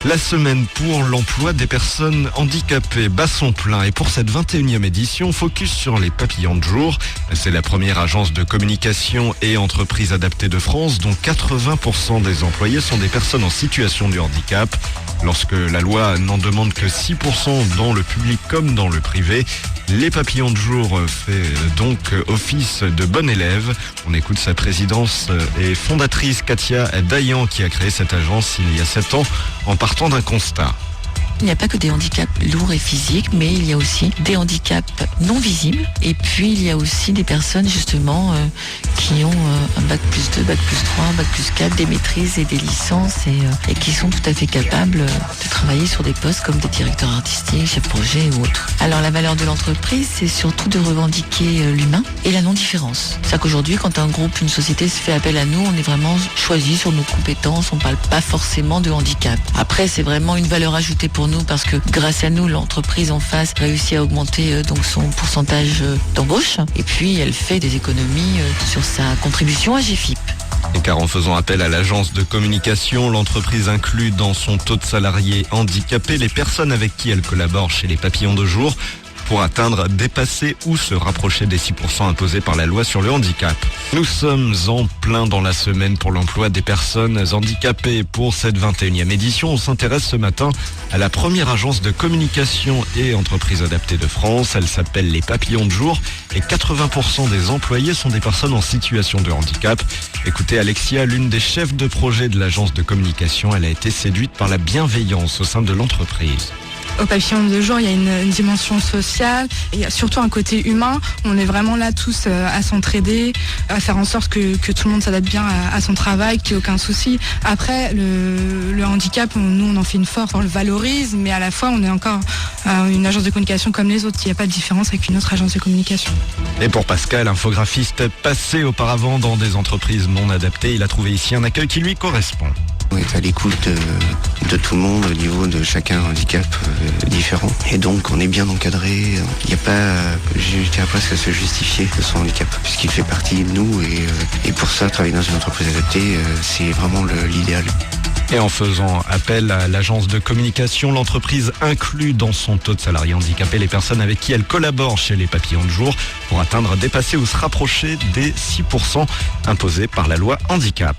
La semaine pour l'emploi des personnes handicapées bat son plein et pour cette 21e édition, focus sur les papillons de jour. C'est la première agence de communication et entreprise adaptée de France dont 80% des employés sont des personnes en situation de handicap. Lorsque la loi n'en demande que 6% dans le public comme dans le privé, les papillons de jour fait donc office de bon élève. On écoute sa présidente et fondatrice Katia Dayan qui a créé cette agence il y a 7 ans en partant d'un constat. Il n'y a pas que des handicaps lourds et physiques, mais il y a aussi des handicaps non visibles. Et puis il y a aussi des personnes justement qui ont un bac plus 2, bac plus 3, bac plus 4, des maîtrises et des licences et qui sont tout à fait capables de travailler sur des postes comme des directeurs artistiques, chefs projet ou autres. Alors la valeur de l'entreprise, c'est surtout de revendiquer l'humain et la non-différence. C'est-à-dire qu'aujourd'hui, quand un groupe, une société se fait appel à nous, on est vraiment choisi sur nos compétences, on ne parle pas forcément de handicap. Après, c'est vraiment une valeur ajoutée pour nous parce que grâce à nous, l'entreprise en face réussit à augmenter donc son pourcentage d'embauche et puis elle fait des économies sur sa contribution à GFIP. Et car en faisant appel à l'agence de communication, l'entreprise inclut dans son taux de salariés handicapés les personnes avec qui elle collabore chez les papillons de jour pour atteindre, dépasser ou se rapprocher des 6% imposés par la loi sur le handicap. Nous sommes en plein dans la semaine pour l'emploi des personnes handicapées. Pour cette 21e édition, on s'intéresse ce matin à la première agence de communication et entreprise adaptée de France. Elle s'appelle les Papillons de jour et 80% des employés sont des personnes en situation de handicap. Écoutez Alexia, l'une des chefs de projet de l'agence de communication, elle a été séduite par la bienveillance au sein de l'entreprise. Au Papillon de jour, il y a une dimension sociale et il y a surtout un côté humain. On est vraiment là tous à s'entraider, à faire en sorte que tout le monde s'adapte bien à son travail, qu'il n'y ait aucun souci. Après, le handicap, nous on en fait une force, on le valorise, mais à la fois on est encore une agence de communication comme les autres. Il n'y a pas de différence avec une autre agence de communication. Et pour Pascal, infographiste passé auparavant dans des entreprises non adaptées, il a trouvé ici un accueil qui lui correspond. On est à l'écoute de tout le monde au niveau de chacun handicap différent. Et donc on est bien encadré. Il n'y a pas, je dirais presque à se justifier de son handicap, puisqu'il fait partie de nous. Et pour ça, travailler dans une entreprise adaptée, c'est vraiment l'idéal. Et en faisant appel à l'agence de communication, l'entreprise inclut dans son taux de salariés handicapés les personnes avec qui elle collabore chez les papillons de jour pour atteindre, dépasser ou se rapprocher des 6% imposés par la loi handicap.